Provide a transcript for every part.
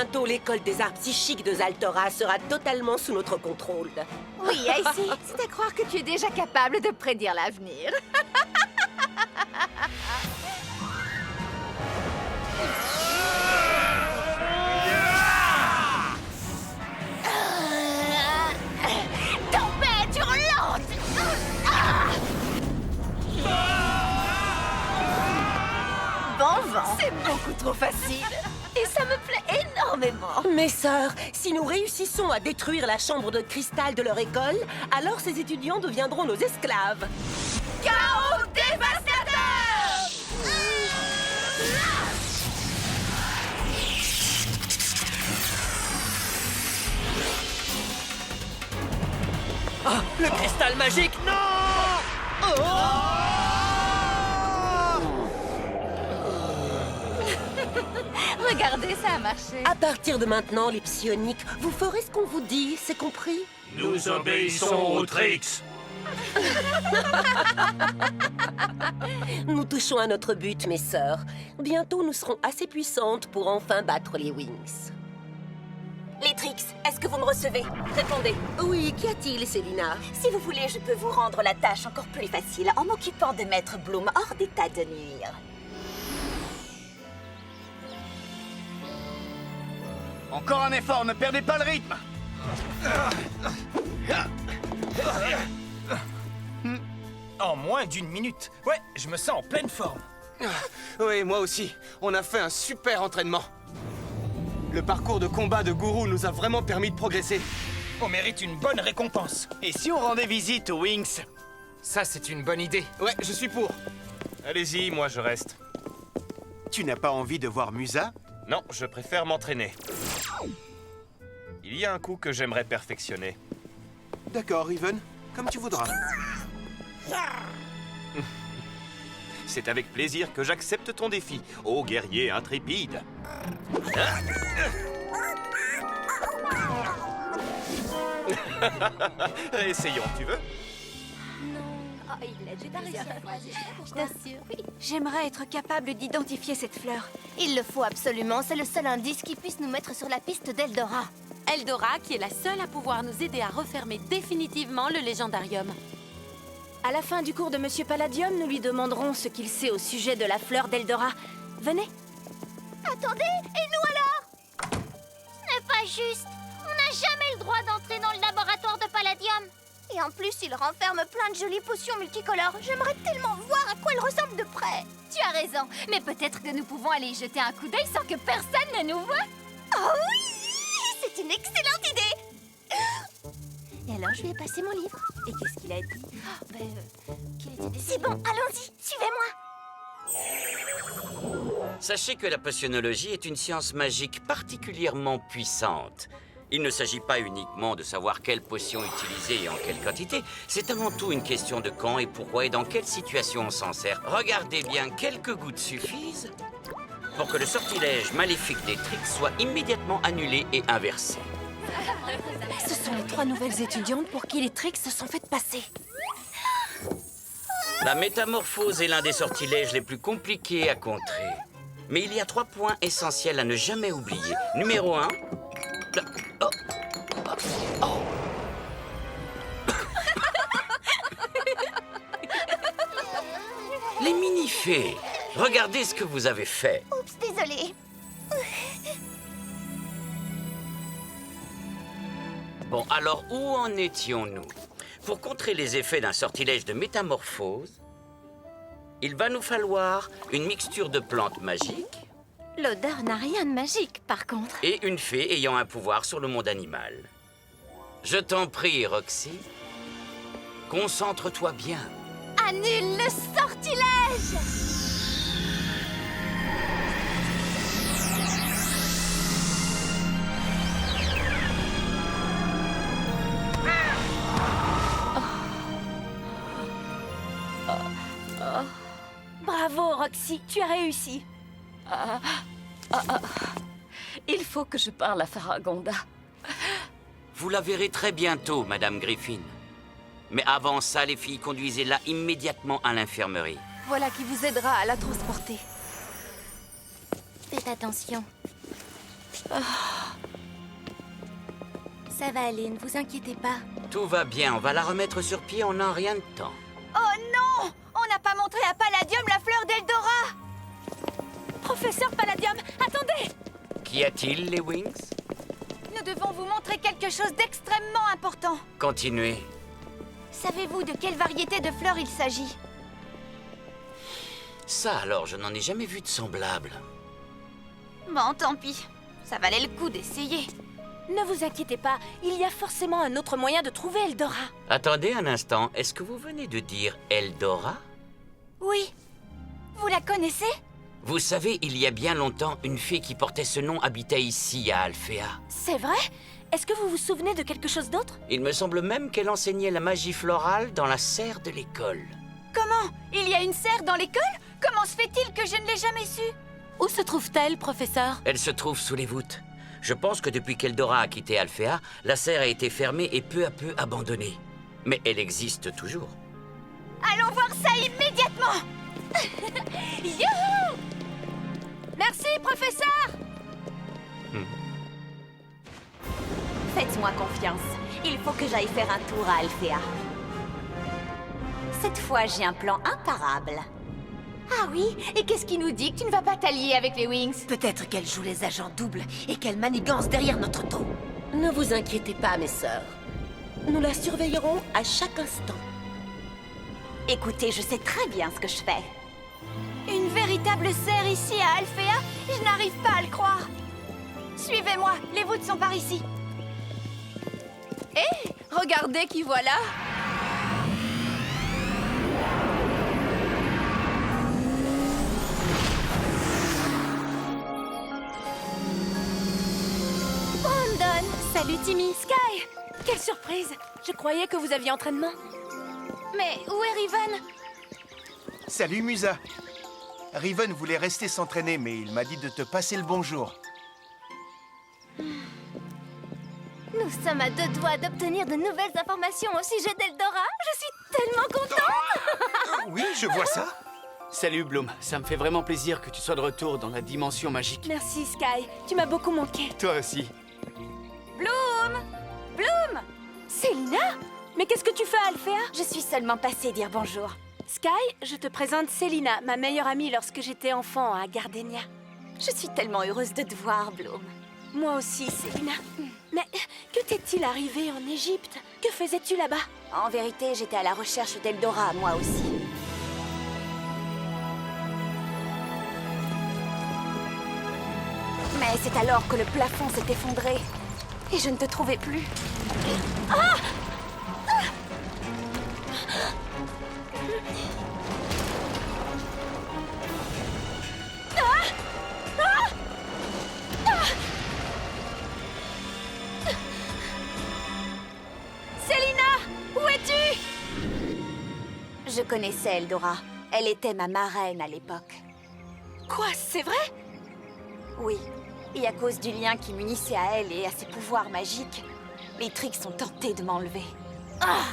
Bientôt, l'école des arts psychiques de Zaltora sera totalement sous notre contrôle. Oui, Icy, c'est à croire que tu es déjà capable de prédire l'avenir. Tempête hurlante! Bon vent! C'est beaucoup trop facile. Et ça me plaît énormément. Mes sœurs, si nous réussissons à détruire la chambre de cristal de leur école, alors ces étudiants deviendront nos esclaves. Chaos dévastateur! Ah, le cristal magique, non! Regardez, ça a marché. À partir de maintenant, les psioniques, vous ferez ce qu'on vous dit, c'est compris? Nous obéissons aux tricks. Nous touchons à notre but, mes sœurs. Bientôt, nous serons assez puissantes pour enfin battre les Wings. Les Trix, est-ce que vous me recevez? Répondez. Oui, qu'y a-t-il, Célina? Si vous voulez, je peux vous rendre la tâche encore plus facile en m'occupant de Maître Bloom hors d'état de nuire. Encore un effort, ne perdez pas le rythme! En moins d'une minute. Ouais, je me sens en pleine forme. Oui, moi aussi. On a fait un super entraînement. Le parcours de combat de Gourou nous a vraiment permis de progresser. On mérite une bonne récompense. Et si on rendait visite aux Wings? Ça, c'est une bonne idée. Ouais, je suis pour. Allez-y, moi je reste. Tu n'as pas envie de voir Musa? Non, je préfère m'entraîner. Il y a un coup que j'aimerais perfectionner. D'accord, Riven, comme tu voudras. C'est avec plaisir que j'accepte ton défi, ô guerrier intrépide. Essayons, tu veux? Je t'assure. J'aimerais être capable d'identifier cette fleur. Il le faut absolument, c'est le seul indice qui puisse nous mettre sur la piste d'Eldora. Eldora, qui est la seule à pouvoir nous aider à refermer définitivement le légendarium. À la fin du cours de Monsieur Palladium, nous lui demanderons ce qu'il sait au sujet de la fleur d'Eldora. Venez. Attendez, et nous alors? Ce n'est pas juste. On n'a jamais le droit d'entrer dans le laboratoire de Palladium. Et en plus, il renferme plein de jolies potions multicolores. J'aimerais tellement voir à quoi elles ressemblent de près. Tu as raison, mais peut-être que nous pouvons aller y jeter un coup d'œil sans que personne ne nous voie. Oh oui! C'est une excellente idée! Et alors, je lui ai passé mon livre. Et qu'est-ce qu'il a dit? Qu'il était décédé. C'est bon, allons-y, suivez-moi. Sachez que la potionnologie est une science magique particulièrement puissante. Il ne s'agit pas uniquement de savoir quelle potion utiliser et en quelle quantité. C'est avant tout une question de quand et pourquoi et dans quelle situation on s'en sert. Regardez bien, quelques gouttes suffisent pour que le sortilège maléfique des Trix soit immédiatement annulé et inversé. Ce sont les 3 nouvelles étudiantes pour qui les Trix se sont faites passer. La métamorphose est l'un des sortilèges les plus compliqués à contrer. Mais il y a 3 points essentiels à ne jamais oublier. Numéro 1... Les mini-fées, regardez ce que vous avez fait. Oups, désolée. Bon, alors où en étions-nous? Pour contrer les effets d'un sortilège de métamorphose, il va nous falloir une mixture de plantes magiques... L'odeur n'a rien de magique, par contre. Et une fée ayant un pouvoir sur le monde animal. Je t'en prie, Roxy. Concentre-toi bien. Annule le sortilège! Bravo, Roxy, tu as réussi. Il faut que je parle à Faragonda. Vous la verrez très bientôt, Madame Griffin. Mais avant ça, les filles, conduisez-la immédiatement à l'infirmerie. Voilà qui vous aidera à la transporter. Faites attention. Ça va aller, ne vous inquiétez pas. Tout va bien, on va la remettre sur pied en un rien de temps. Oh non! On n'a pas montré à Palladium la fleur d'Eldora! Professeur Palladium, attendez! Qu'y a-t-il, les Wings? Nous devons vous montrer quelque chose d'extrêmement important. Continuez. Savez-vous de quelle variété de fleurs il s'agit? Ça alors, je n'en ai jamais vu de semblable. Bon, tant pis. Ça valait le coup d'essayer. Ne vous inquiétez pas, il y a forcément un autre moyen de trouver Eldora. Attendez un instant, est-ce que vous venez de dire Eldora? Oui. Vous la connaissez? Vous savez, il y a bien longtemps, une fille qui portait ce nom habitait ici, à Alphéa. C'est vrai? Est-ce que vous vous souvenez de quelque chose d'autre? Il me semble même qu'elle enseignait la magie florale dans la serre de l'école. Comment? Il y a une serre dans l'école? Comment se fait-il que je ne l'ai jamais su? Où se trouve-t-elle, professeur? Elle se trouve sous les voûtes. Je pense que depuis qu'Eldora a quitté Alphéa, la serre a été fermée et peu à peu abandonnée. Mais elle existe toujours. Allons voir ça immédiatement! Youhou! Merci, professeur! Faites-moi confiance. Il faut que j'aille faire un tour à Alphéa. Cette fois, j'ai un plan imparable. Ah oui? Et qu'est-ce qui nous dit que tu ne vas pas t'allier avec les Wings? Peut-être qu'elle joue les agents doubles et qu'elle manigance derrière notre dos. Ne vous inquiétez pas, mes sœurs. Nous la surveillerons à chaque instant. Écoutez, je sais très bien ce que je fais. Une véritable serre ici à Alphéa? Je n'arrive pas à le croire. Suivez-moi, les voûtes sont par ici. Hé, regardez qui voilà! Brandon! Salut Timmy! Sky! Quelle surprise! Je croyais que vous aviez entraînement. Mais où est Riven? Salut Musa. Riven voulait rester s'entraîner, mais il m'a dit de te passer le bonjour. Nous sommes à 2 doigts d'obtenir de nouvelles informations au sujet d'Eldora. Je suis tellement contente! Oui, je vois ça. Salut Bloom, ça me fait vraiment plaisir que tu sois de retour dans la dimension magique. Merci Sky, tu m'as beaucoup manqué. Toi aussi. Bloom! Bloom! Célina? Mais qu'est-ce que tu fais à Alphéa? Je suis seulement passée dire bonjour. Sky, je te présente Célina, ma meilleure amie lorsque j'étais enfant à Gardenia. Je suis tellement heureuse de te voir, Bloom. Moi aussi, Célina. Mais que t'est-il arrivé en Égypte? Que faisais-tu là-bas? En vérité, j'étais à la recherche d'Eldora, moi aussi. Mais c'est alors que le plafond s'est effondré. Et je ne te trouvais plus. Ah! Je connaissais Eldora. Elle était ma marraine à l'époque. Quoi, c'est vrai? Oui. Et à cause du lien qui m'unissait à elle et à ses pouvoirs magiques, les Trix ont tenté de m'enlever. Ah!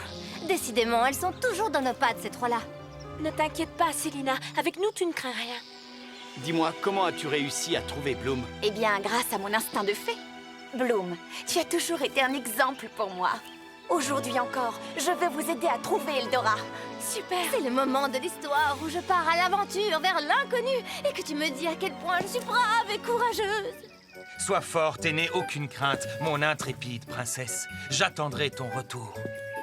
Décidément, elles sont toujours dans nos pattes, ces trois-là. Ne t'inquiète pas, Célina. Avec nous, tu ne crains rien. Dis-moi, comment as-tu réussi à trouver Bloom? Eh bien, grâce à mon instinct de fée. Bloom, tu as toujours été un exemple pour moi. Aujourd'hui encore, je veux vous aider à trouver Eldora. Super! C'est le moment de l'histoire où je pars à l'aventure vers l'inconnu et que tu me dis à quel point je suis brave et courageuse. Sois forte et n'aie aucune crainte, mon intrépide princesse. J'attendrai ton retour.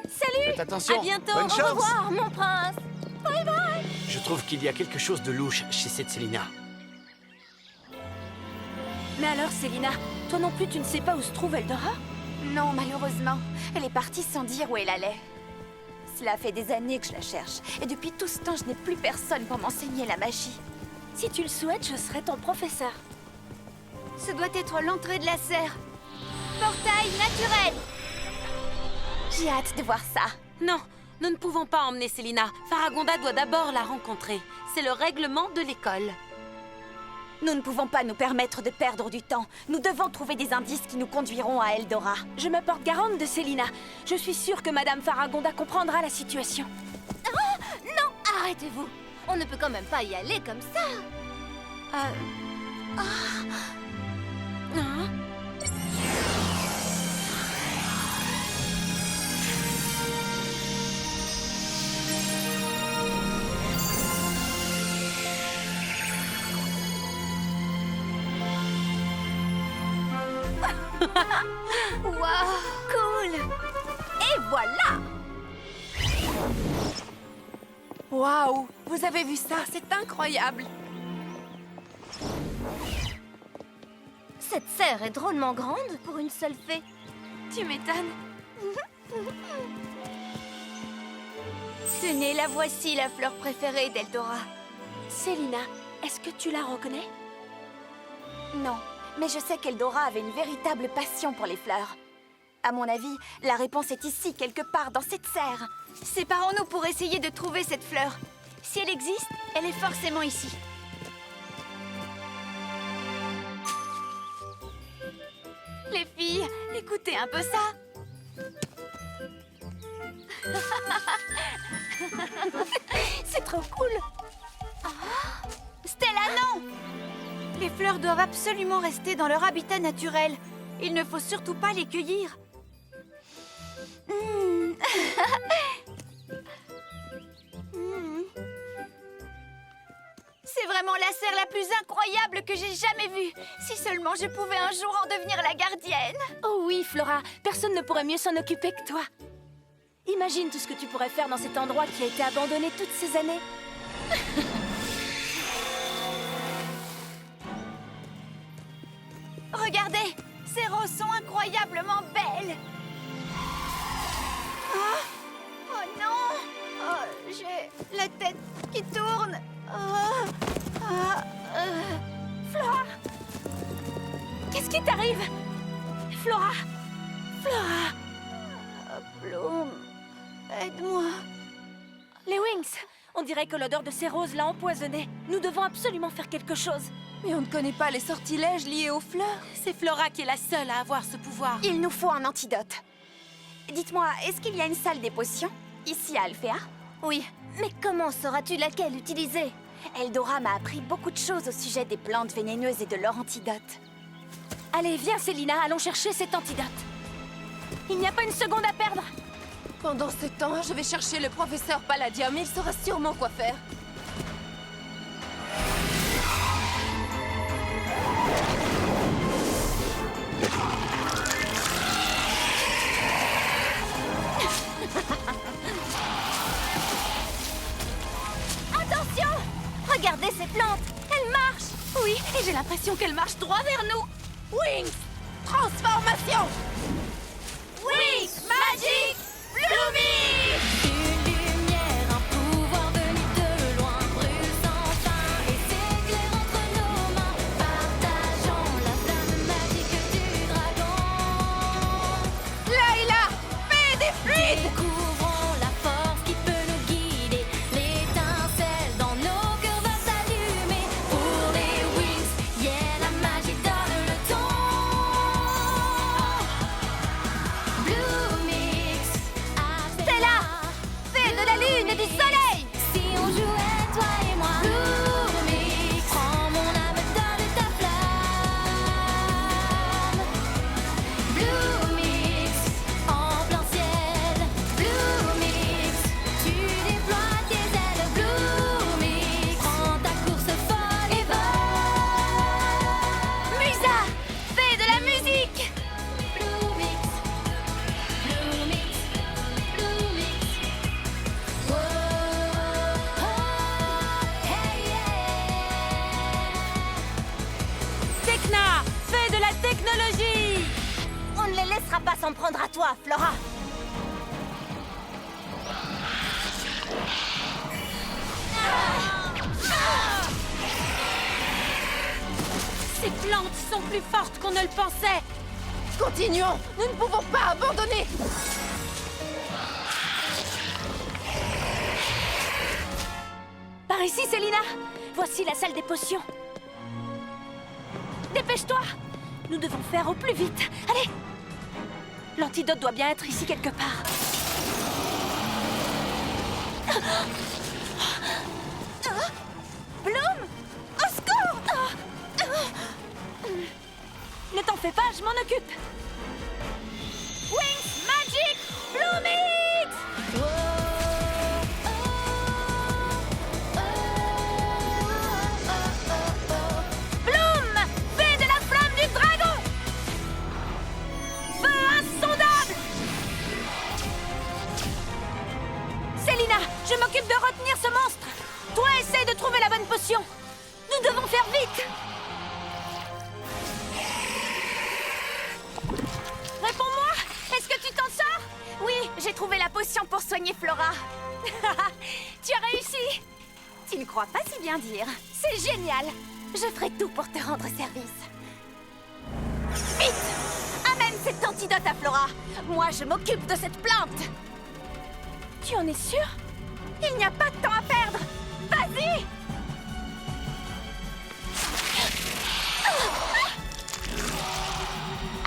Salut! Faites attention. À bientôt! Bonne Au chance. revoir, mon prince! Bye bye! Je trouve qu'il y a quelque chose de louche chez cette Célina. Mais alors, Célina, toi non plus, tu ne sais pas où se trouve Eldora? Non, malheureusement. Elle est partie sans dire où elle allait. Cela fait des années que je la cherche. Et depuis tout ce temps, je n'ai plus personne pour m'enseigner la magie. Si tu le souhaites, je serai ton professeur. Ce doit être l'entrée de la serre. Portail naturel! J'ai hâte de voir ça. Non, nous ne pouvons pas emmener Célina. Faragonda doit d'abord la rencontrer. C'est le règlement de l'école. Nous ne pouvons pas nous permettre de perdre du temps. Nous devons trouver des indices qui nous conduiront à Eldora. Je me porte garante de Célina. Je suis sûre que Madame Faragonda comprendra la situation. Ah! Non! Arrêtez-vous! On ne peut quand même pas y aller comme ça! Hein? Waouh, cool. Et voilà. Waouh! Vous avez vu ça? C'est incroyable! Cette serre est drôlement grande pour une seule fée. Tu m'étonnes. Tenez, la voici, la fleur préférée d'Eldora. Célina, est-ce que tu la reconnais? Non, mais je sais qu'Eldora avait une véritable passion pour les fleurs. À mon avis, la réponse est ici, quelque part, dans cette serre. Séparons-nous pour essayer de trouver cette fleur. Si elle existe, elle est forcément ici. Les filles, écoutez un peu ça. C'est trop cool. Stella, non! Les fleurs doivent absolument rester dans leur habitat naturel. Il ne faut surtout pas les cueillir. C'est vraiment la serre la plus incroyable que j'ai jamais vue. Si seulement je pouvais un jour en devenir la gardienne. Oh oui, Flora, personne ne pourrait mieux s'en occuper que toi. Imagine tout ce que tu pourrais faire dans cet endroit qui a été abandonné toutes ces années. Regardez, ces roses sont incroyablement belles. Oh non! Oh, j'ai la tête qui tourne. Flora! Qu'est-ce qui t'arrive? Flora! Flora! Bloom, aide-moi. Les Wings! On dirait que l'odeur de ces roses l'a empoisonnée. Nous devons absolument faire quelque chose. Mais on ne connaît pas les sortilèges liés aux fleurs. C'est Flora qui est la seule à avoir ce pouvoir. Il nous faut un antidote. Dites-moi, est-ce qu'il y a une salle des potions, ici à Alphéa? Oui, mais comment sauras-tu laquelle utiliser? Eldora m'a appris beaucoup de choses au sujet des plantes vénéneuses et de leur antidote. Allez, viens Célina, allons chercher cet antidote. Il n'y a pas une seconde à perdre. Pendant ce temps, je vais chercher le professeur Palladium. Il saura sûrement quoi faire. Attention! Regardez ces plantes! Elles marchent! Oui, et j'ai l'impression qu'elle marche droit vers nous. Wings! Transformation! Wings Magic Blooming! Une lumière, un pouvoir venu de loin, brûle sans fin et s'éclaire entre nos mains, partageant la flamme magique du dragon. Layla! Fée des fluides! Découvrons la force qui peut nous guider, l'étincelle dans nos cœurs va s'allumer. Pour les Wings, yeah, la magie donne le ton. Bloomix, Stella! Fée de la lune et du soleil! si on jouait toi et moi. Bloomix, prends mon âme, donne ta flamme. Bloomix, en plein ciel. Bloomix, tu déploies tes ailes. Bloomix, prends ta course folle et vole. Musa! Fée de la musique! Bloomix, Bloomix, Bloomix. Wow, oh, hey, yeah. Tekna, fée de la technologie. On ne les laissera pas s'en prendre à toi, Flora! Ces plantes sont plus fortes qu'on ne le pensait. Continuons! Nous ne pouvons pas abandonner! Par ici, Célina. Voici la salle des potions. Dépêche-toi. Nous devons faire au plus vite. Allez. L'antidote doit bien être ici quelque part. Bloom! Au secours! Ne t'en fais pas, je m'en occupe. Wings Magic Bloomix! Bloom! Fée de la flamme du dragon! trouvé la potion pour soigner Flora. Tu as réussi. Tu ne crois pas si bien dire. C'est génial. Je ferai tout pour te rendre service. Vite! Amène cet antidote à Flora. Moi, je m'occupe de cette plante. Tu en es sûr? Il n'y a pas de temps à perdre. Vas-y!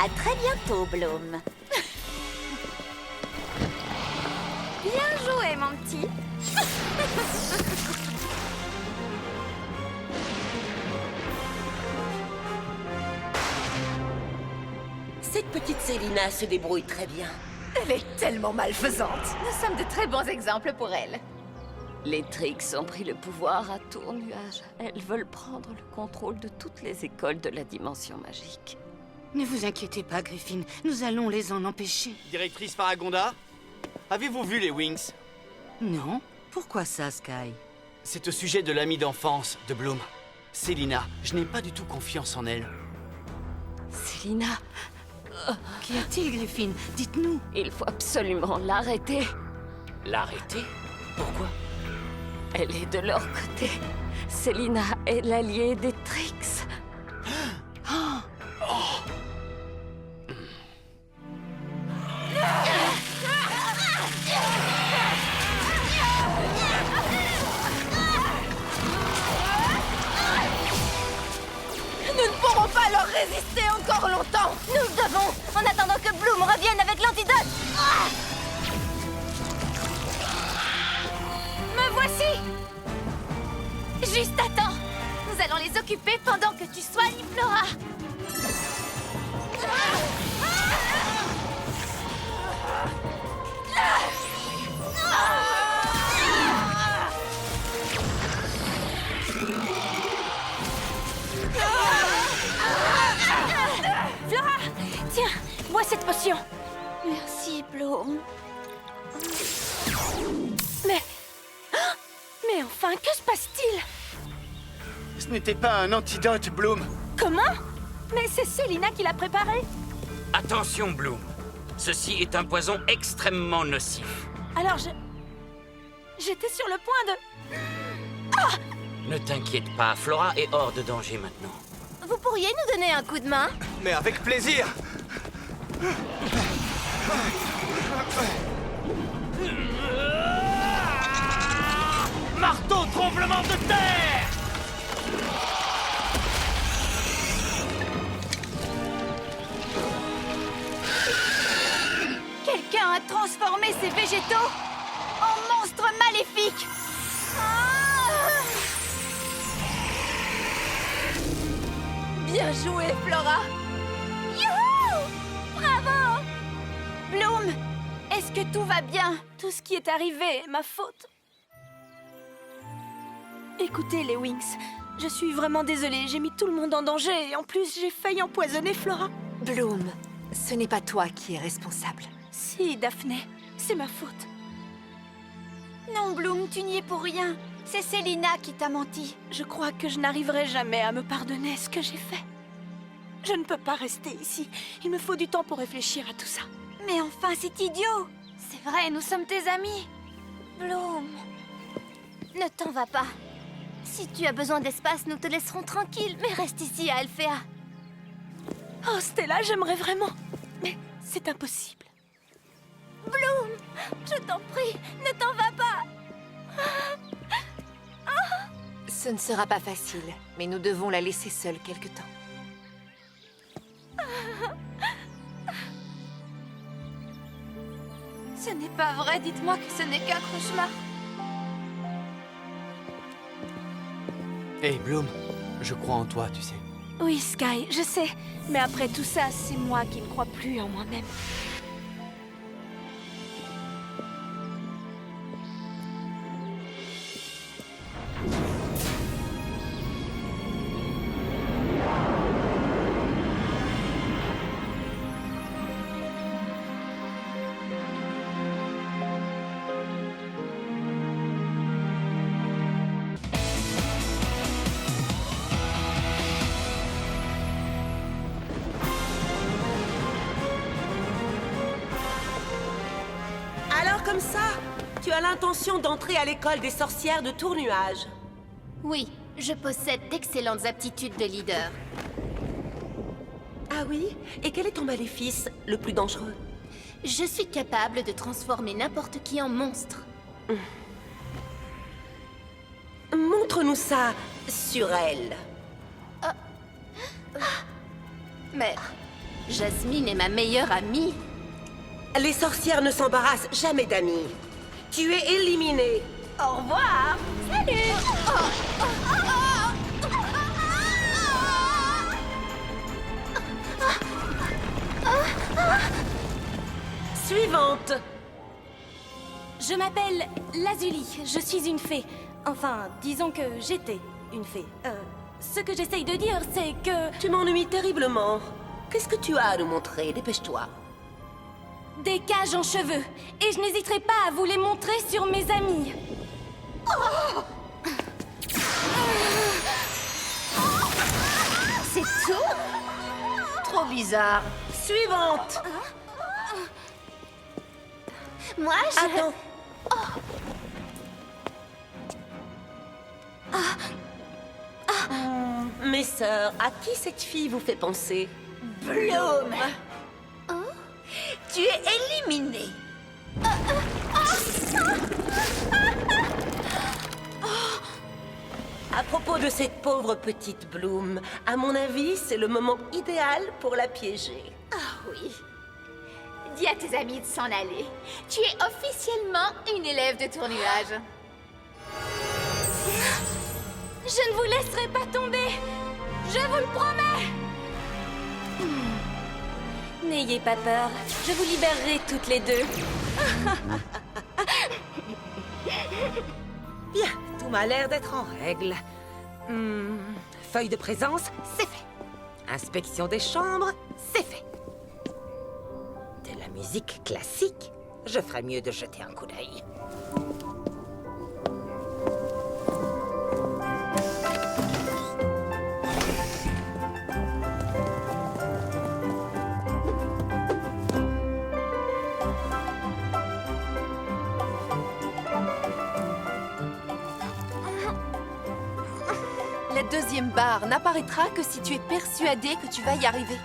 À très bientôt, Bloom. Bien joué, mon petit. Cette petite Célina se débrouille très bien. Elle est tellement malfaisante. Nous sommes de très bons exemples pour elle. Les Trix ont pris le pouvoir à tour nuage. Elles veulent prendre le contrôle de toutes les écoles de la dimension magique. Ne vous inquiétez pas, Griffin. Nous allons les en empêcher. Directrice Faragonda, avez-vous vu les Wings? Non? Pourquoi ça, Sky? C'est au sujet de l'amie d'enfance de Bloom. Célina, je n'ai pas du tout confiance en elle. Célina... Qu'y a-t-il, Griffin? Dites-nous. Il faut absolument l'arrêter. L'arrêter? Pourquoi? Elle est de leur côté. Célina est l'alliée des Trix. Nous ne pourrons pas leur résister encore longtemps. Nous le devons, en attendant que Bloom revienne avec l'antidote. Me voici. Juste à temps. Nous allons les occuper pendant que tu soignes Flora. Flora, tiens, bois cette potion. Merci, Bloom. Mais enfin, que se passe-t-il? Ce n'était pas un antidote, Bloom. Comment? Mais c'est Célina qui l'a préparé. Attention, Bloom. Ceci est un poison extrêmement nocif. Alors j'étais sur le point de... Ne t'inquiète pas, Flora est hors de danger maintenant. Vous pourriez nous donner un coup de main? Mais avec plaisir. Marteau tremblement de terre! Quelqu'un a transformé ces végétaux en monstres maléfiques. Bien joué, Flora. Youhou! Bravo! Bloom, est-ce que tout va bien? Tout ce qui est arrivé est ma faute. Écoutez, les Wings, je suis vraiment désolée. J'ai mis tout le monde en danger et en plus, j'ai failli empoisonner Flora. Bloom, ce n'est pas toi qui es responsable. Si, Daphné, c'est ma faute. Non, Bloom, tu n'y es pour rien. C'est Célina qui t'a menti. Je crois que je n'arriverai jamais à me pardonner ce que j'ai fait. Je ne peux pas rester ici. Il me faut du temps pour réfléchir à tout ça. Mais enfin, c'est idiot. C'est vrai, nous sommes tes amis. Bloom, ne t'en va pas. Si tu as besoin d'espace, nous te laisserons tranquille, mais reste ici à Alphéa. Oh, Stella, j'aimerais vraiment. Mais c'est impossible. Bloom, je t'en prie, ne t'en va pas. Ce ne sera pas facile, mais nous devons la laisser seule quelque temps. Ce n'est pas vrai, dites-moi que ce n'est qu'un cauchemar. Hey, Bloom, je crois en toi, tu sais. Oui, Sky, je sais. Mais après tout ça, c'est moi qui ne crois plus en moi-même. comme ça. Tu as l'intention d'entrer à l'école des sorcières de Tournuage. Oui, je possède d'excellentes aptitudes de leader. Ah oui? Et quel est ton maléfice le plus dangereux? Je suis capable de transformer n'importe qui en monstre. Montre-nous ça sur elle. Mais Jasmine est ma meilleure amie. Les sorcières ne s'embarrassent jamais d'amis. Tu es éliminée. Au revoir. Salut. Suivante. Je m'appelle Lazuli, je suis une fée. Enfin, disons que j'étais une fée. Ce que j'essaye de dire, c'est que... Tu m'ennuies terriblement. Qu'est-ce que tu as à nous montrer? Dépêche-toi. Des cages en cheveux. Et je n'hésiterai pas à vous les montrer sur mes amis. C'est tout? Trop bizarre. Suivante. Moi, je... Attends. Mes sœurs, à qui cette fille vous fait penser? Bloom. Tu es éliminée. À propos de cette pauvre petite Bloom, à mon avis, c'est le moment idéal pour la piéger. Ah oui. Dis à tes amis de s'en aller. Tu es officiellement une élève de Tournuage. Je ne vous laisserai pas tomber. Je vous le promets. N'ayez pas peur. Je vous libérerai toutes les deux. Bien, tout m'a l'air d'être en règle. Feuille de présence, c'est fait. Inspection des chambres, c'est fait. De la musique classique, je ferais mieux de jeter un coup d'œil. La deuxième barre n'apparaîtra que si tu es persuadé que tu vas y arriver.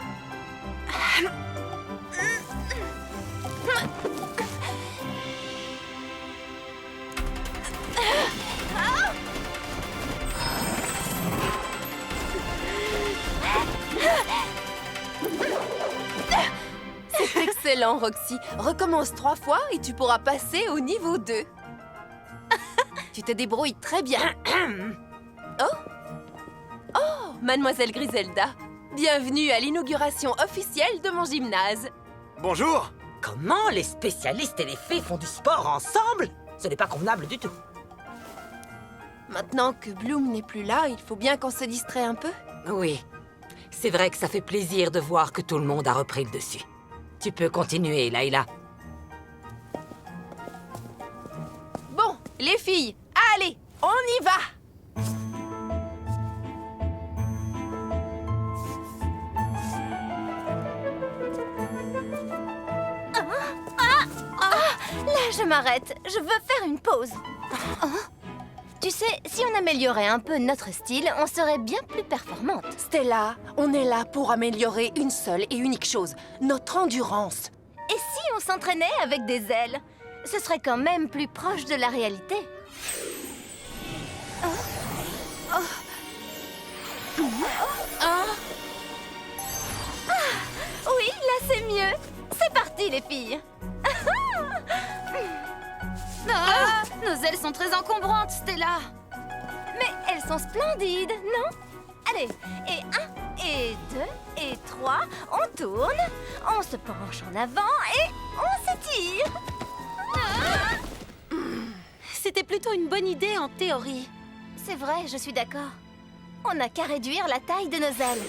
C'est excellent, Roxy. Recommence 3 fois et tu pourras passer au niveau 2. Tu te débrouilles très bien. Oh, Mademoiselle Griselda, bienvenue à l'inauguration officielle de mon gymnase. Bonjour. Comment les spécialistes et les fées font du sport ensemble? Ce n'est pas convenable du tout. Maintenant que Bloom n'est plus là, il faut bien qu'on se distrait un peu. Oui, c'est vrai que ça fait plaisir de voir que tout le monde a repris le dessus. Tu peux continuer, Layla. Bon, les filles, allez, on y va! Là, je m'arrête. Je veux faire une pause. Tu sais, si on améliorait un peu notre style, on serait bien plus performante. Stella, on est là pour améliorer une seule et unique chose, notre endurance. Et si on s'entraînait avec des ailes? Ce serait quand même plus proche de la réalité. Oui, là c'est mieux. C'est parti les filles. Nos ailes sont très encombrantes, Stella. Mais elles sont splendides, non? Allez, et 1, et 2, et 3, on tourne, on se penche en avant et on s'étire. C'était plutôt une bonne idée en théorie. C'est vrai, je suis d'accord. On n'a qu'à réduire la taille de nos ailes.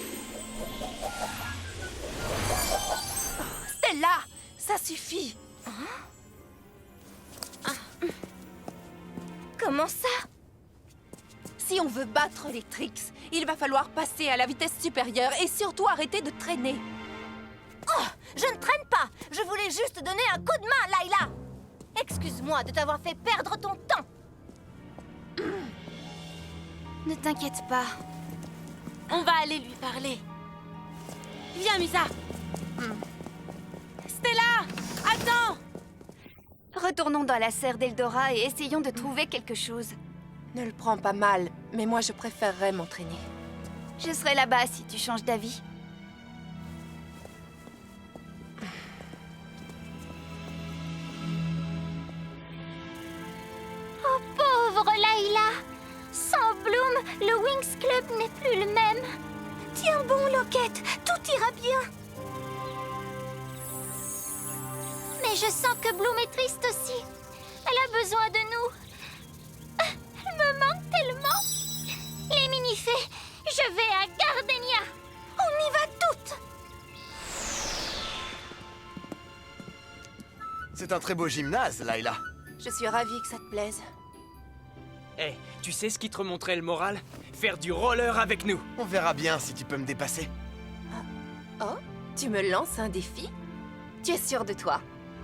Stella, ça suffit. Comment ça? Si on veut battre les Trix, il va falloir passer à la vitesse supérieure et surtout arrêter de traîner. Oh, je ne traîne pas. Je voulais juste donner un coup de main, Layla. Excuse-moi de t'avoir fait perdre ton temps. Ne t'inquiète pas. On va aller lui parler. Viens, Musa. Stella, attends. Retournons dans la serre d'Eldora et essayons de trouver quelque chose. Ne le prends pas mal, mais moi je préférerais m'entraîner. Je serai là-bas si tu changes d'avis. Oh, pauvre Layla! Sans Bloom, le Wings Club n'est plus le même. Tiens bon, Loquette, tout ira bien. Mais je sens que Bloom est triste aussi. Elle a besoin de nous. Elle me manque tellement. Les mini-fées, je vais à Gardenia. On y va toutes. C'est un très beau gymnase, Layla. Je suis ravie que ça te plaise. Eh, tu sais ce qui te remonterait le moral? Faire du roller avec nous. On verra bien si tu peux me dépasser. Oh, tu me lances un défi? Tu es sûr de toi?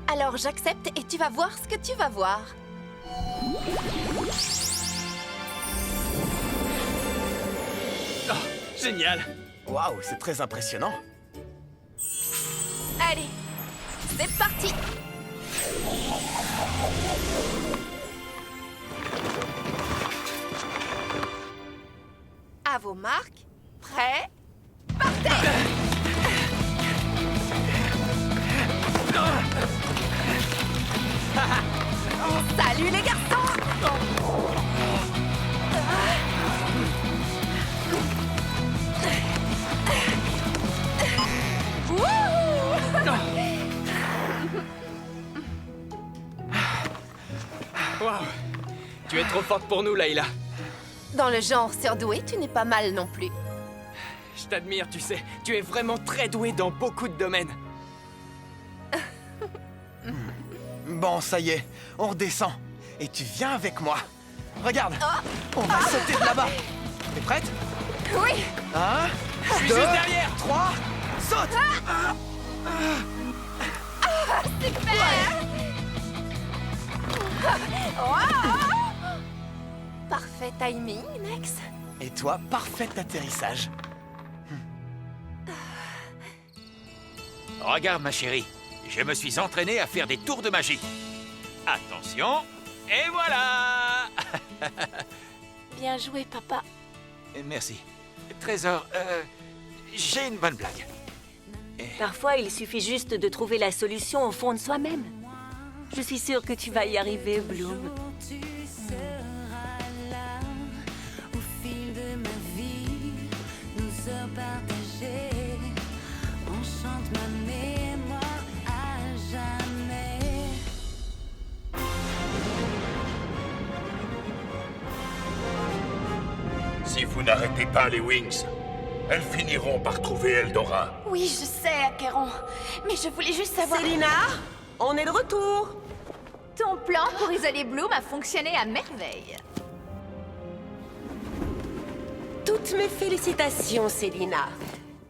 Alors j'accepte et tu vas voir ce que tu vas voir. Oh, génial! Waouh, c'est très impressionnant. Allez, c'est parti! À vos marques, prêts, partez! Salut les garçons! Waouh! Tu es trop forte pour nous, Layla. Dans le genre surdoué, tu n'es pas mal non plus. Je t'admire, tu sais. Tu es vraiment très douée dans beaucoup de domaines. Bon, ça y est, on redescend. Et tu viens avec moi. Regarde, on va sauter de là-bas. T'es prête? Oui! 1, Je suis 2, juste derrière. 3, saute! Super! Wow! Parfait timing, Nex. Et toi, parfait atterrissage. Regarde, ma chérie. Je me suis entraîné à faire des tours de magie. Attention, et voilà. Bien joué, papa. Merci. Trésor, j'ai une bonne blague. Parfois, il suffit juste de trouver la solution au fond de soi-même. Je suis sûre que tu vas y arriver, Bloom. Au fil de ma vie, nos heures partagées, on chante ma mémoire à jamais. Si vous n'arrêtez pas les Wings, elles finiront par trouver Eldora. Oui, je sais, Acheron. Mais je voulais juste savoir... Célina, on est de retour. Ton plan pour isoler Bloom a fonctionné à merveille. Toutes mes félicitations, Célina.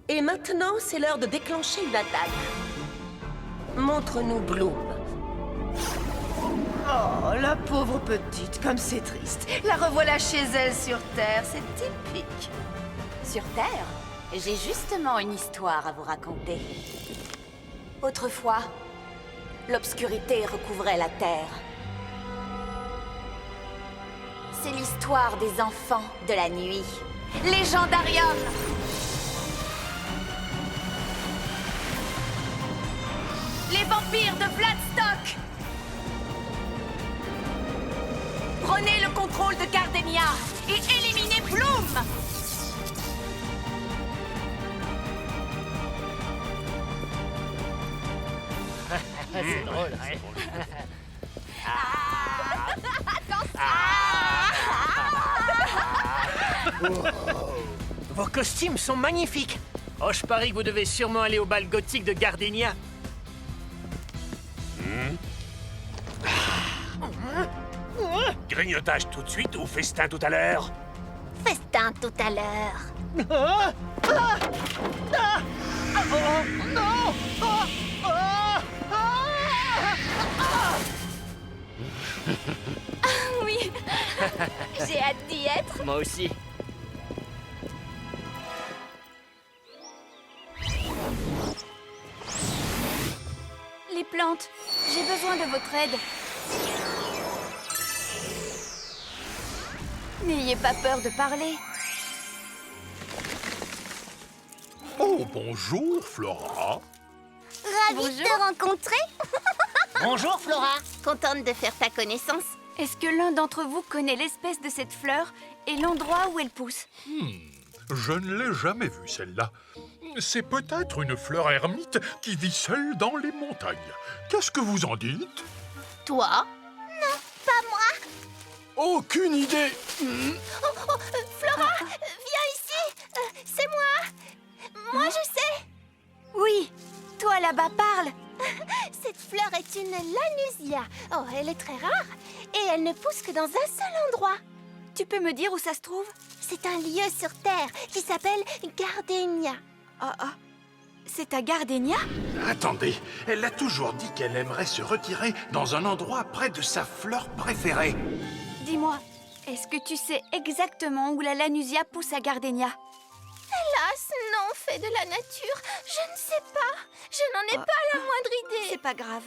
Et maintenant, c'est l'heure de déclencher une attaque. Montre-nous Bloom. Oh, la pauvre petite, comme c'est triste. La revoilà chez elle sur Terre, c'est typique. Sur Terre, j'ai justement une histoire à vous raconter. Autrefois, l'obscurité recouvrait la Terre. C'est l'histoire des enfants de la nuit. Légendarium! Les vampires de Vladstock! Prenez le contrôle de Gardenia et éliminez Bloom! C'est drôle, ouais. Vos costumes sont magnifiques. Oh, je parie que vous devez sûrement aller au bal gothique de Gardenia. Grignotage tout de suite ou festin tout à l'heure? Festin tout à l'heure. Oui. J'ai hâte d'y être. Moi aussi. Les plantes, j'ai besoin de votre aide. N'ayez pas peur de parler. Oh, bonjour, Flora. Ravie de te rencontrer. Bonjour, Flora. Contente de faire ta connaissance. Est-ce que l'un d'entre vous connaît l'espèce de cette fleur et l'endroit où elle pousse? Je ne l'ai jamais vue, celle-là. C'est peut-être une fleur ermite qui vit seule dans les montagnes. Qu'est-ce que vous en dites? Toi? Non, pas moi. Aucune idée. Flora, viens ici. C'est moi. Moi, je sais. Oui, toi là-bas, parle. Cette fleur est une lanusia. Oh, elle est très rare et elle ne pousse que dans un seul endroit. Tu peux me dire où ça se trouve? C'est un lieu sur Terre qui s'appelle Gardenia. C'est à Gardenia? Attendez, elle a toujours dit qu'elle aimerait se retirer dans un endroit près de sa fleur préférée. Dis-moi, est-ce que tu sais exactement où la lanusia pousse à Gardenia? Hélas, non, fait de la nature. Je ne sais pas. Je n'en ai pas la moindre idée. C'est pas grave.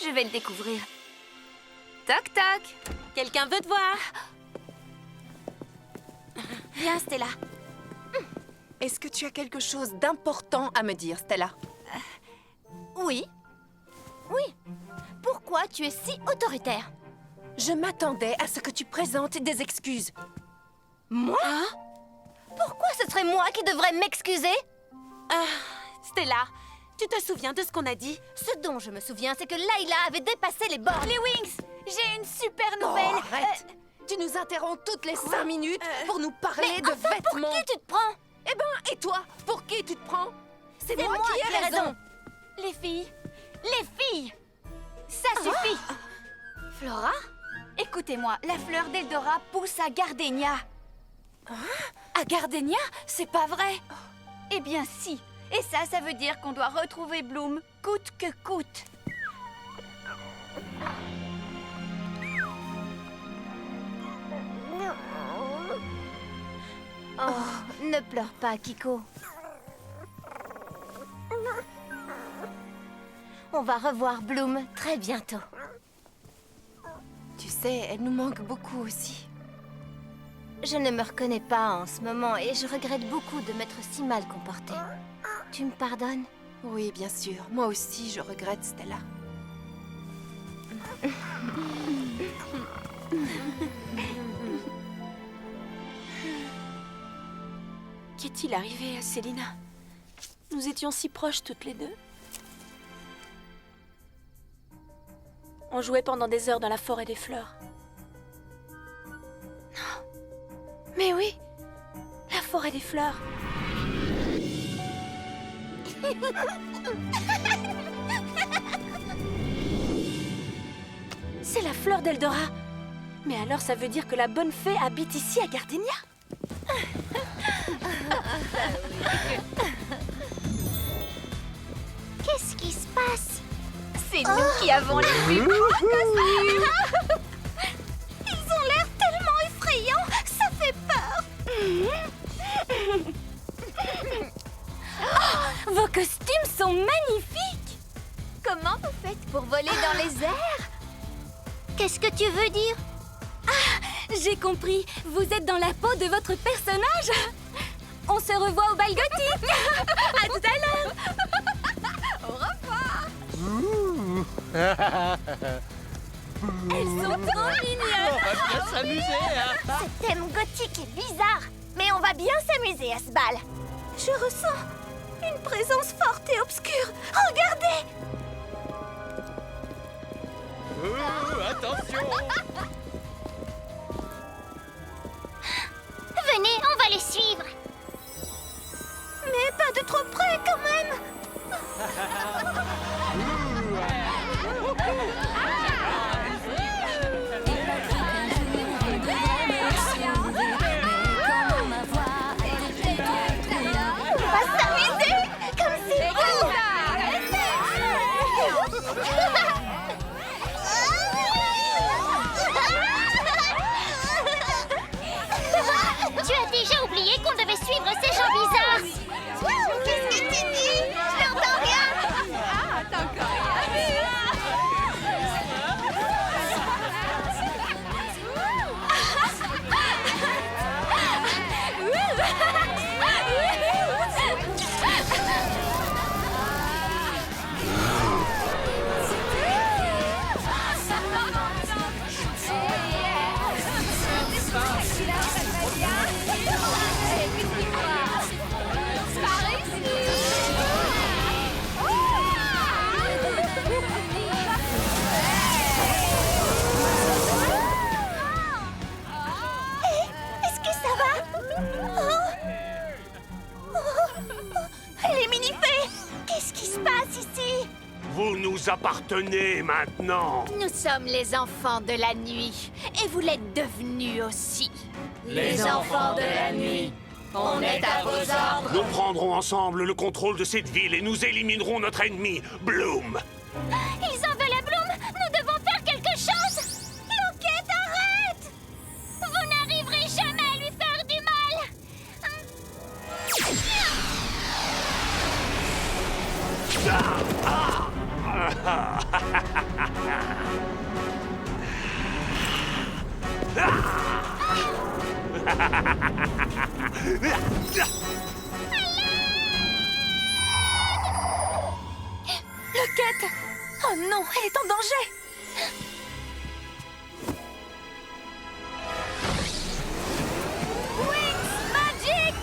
Je vais le découvrir. Toc toc. Quelqu'un veut te voir? Viens, Stella. Est-ce que tu as quelque chose d'important à me dire, Stella? Oui. Oui. Pourquoi tu es si autoritaire? Je m'attendais à ce que tu présentes des excuses. Moi? Pourquoi ce serait moi qui devrais m'excuser? Stella, tu te souviens de ce qu'on a dit? Ce dont je me souviens, c'est que Layla avait dépassé les bornes. Les Wings, j'ai une super nouvelle. Arrête. Tu nous interromps toutes les 5 minutes pour nous parler Mais de enfin, vêtements. pour qui tu te prends? Eh ben, et toi? Pour qui tu te prends? C'est moi qui qui ai raison. Les filles, ça suffit. Flora? Écoutez-moi, la fleur d'Eldora pousse à Gardenia. À Gardenia? C'est pas vrai. Eh bien si. Et ça veut dire qu'on doit retrouver Bloom, coûte que coûte. Oh, ne pleure pas, Kiko. On va revoir Bloom très bientôt. Tu sais, elle nous manque beaucoup aussi. Je ne me reconnais pas en ce moment et je regrette beaucoup de m'être si mal comportée. Tu me pardonnes? Oui, bien sûr. Moi aussi, je regrette, Stella. Qu'est-il arrivé à Célina? Nous étions si proches toutes les deux. On jouait pendant des heures dans la forêt des fleurs. Mais oui, la forêt des fleurs. C'est la fleur d'Eldora. Mais alors ça veut dire que la bonne fée habite ici à Gardenia? Qu'est-ce qui se passe? C'est nous qui avons les plus beaux costumes. Ils ont l'air tellement effrayants, ça fait peur. Vos costumes sont magnifiques! Comment vous faites pour voler dans les airs? Qu'est-ce que tu veux dire? J'ai compris, vous êtes dans la peau de votre personnage. On se revoit au bal gothique. À tout à l'heure. Au revoir. Elles sont trop mignonnes. On va bien s'amuser, hein. Ce thème gothique est bizarre, mais on va bien s'amuser à ce bal. Je ressens une présence forte et obscure. Regardez! Attention. Venez, on va les suivre. Mais pas de trop près quand même. On va s'amuser comme c'est beau. Vous nous appartenez maintenant. Nous sommes les enfants de la nuit. Et vous l'êtes devenus aussi. Les enfants de la nuit, on est à vos ordres. Nous prendrons ensemble le contrôle de cette ville et nous éliminerons notre ennemi, Bloom. Ils en veulent à Bloom. Nous devons faire quelque chose. Loquette, arrête! Vous n'arriverez jamais à lui faire du mal. Loquette! Oh non, elle est en danger! Wings Magic!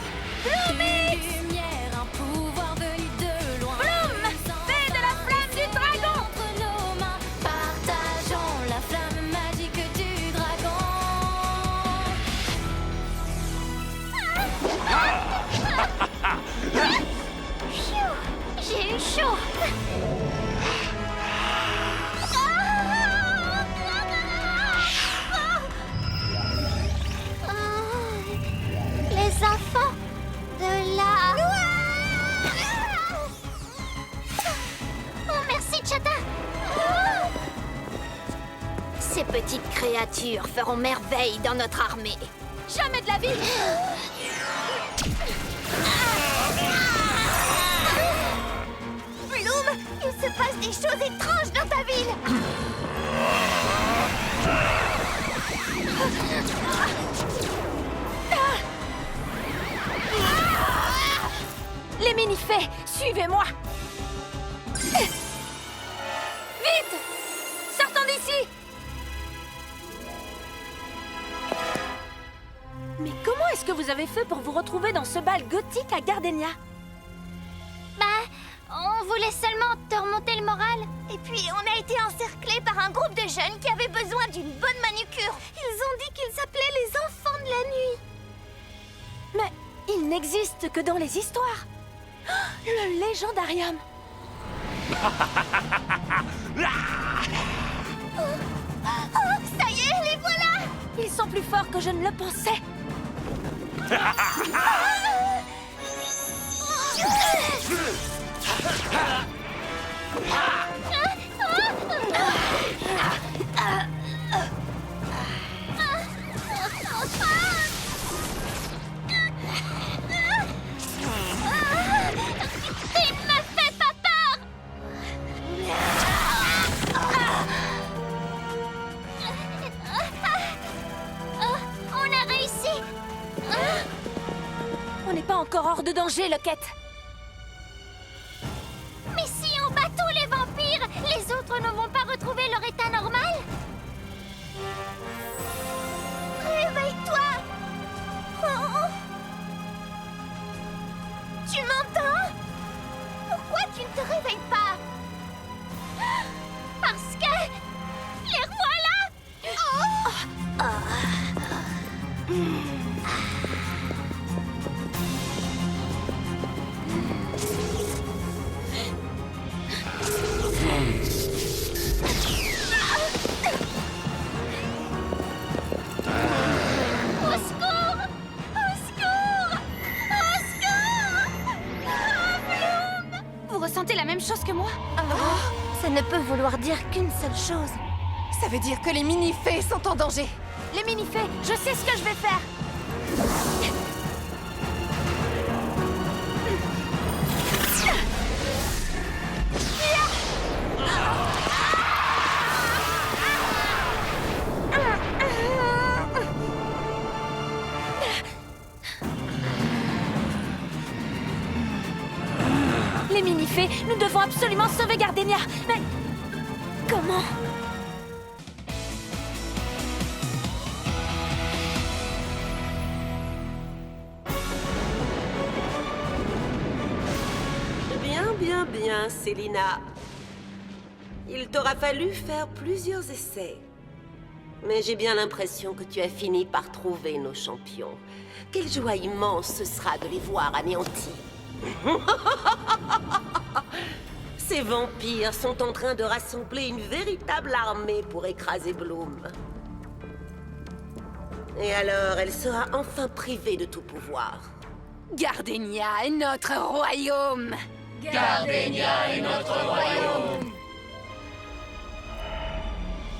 Bloomix! Lumière, un pouvoir venu de loin. Bloom! Fée de la flamme du dragon! Entre nos mains, partageons la flamme magique du dragon. Phew, j'ai eu chaud. Les enfants de la... Oh, merci, Chata. Ces petites créatures feront merveille dans notre armée. Jamais de la vie! Bloom, il se passe des choses étranges dans ta ville. Les mini-fées, suivez-moi! Vite! Sortons d'ici! Mais comment est-ce que vous avez fait pour vous retrouver dans ce bal gothique à Gardenia? Bah, on voulait seulement te remonter le moral. Et puis, on a été encerclés par un groupe de jeunes qui avaient besoin d'une bonne manucure. Ils ont dit qu'ils s'appelaient les enfants de la nuit. Mais ils n'existent que dans les histoires. Le légendarium. Oh, ça y est, les voilà! Ils sont plus forts que je ne le pensais. Il me fait pas peur! On a réussi! On n'est pas encore hors de danger, Loquette. Mais si on bat tous les vampires, les autres ne vont pas retrouver leur état normal? Réveille-toi! Oh. Tu m'entends? Pourquoi tu ne te réveilles pas? Parce que... les voilà! Oh. Au secours! Au secours! Au secours! Bloom! Vous ressentez la même chose que moi? Ça ne peut vouloir dire qu'une seule chose. Ça veut dire que les mini-fées sont en danger. Les mini-fées, je sais ce que je vais faire. Les mini-fées, nous devons absolument sauver Gardenia. Mais comment? Bien, Célina. Il t'aura fallu faire plusieurs essais. Mais j'ai bien l'impression que tu as fini par trouver nos champions. Quelle joie immense ce sera de les voir anéantis. Ces vampires sont en train de rassembler une véritable armée pour écraser Bloom. Et alors, elle sera enfin privée de tout pouvoir. Gardenia est notre royaume. Gardenia est notre royaume.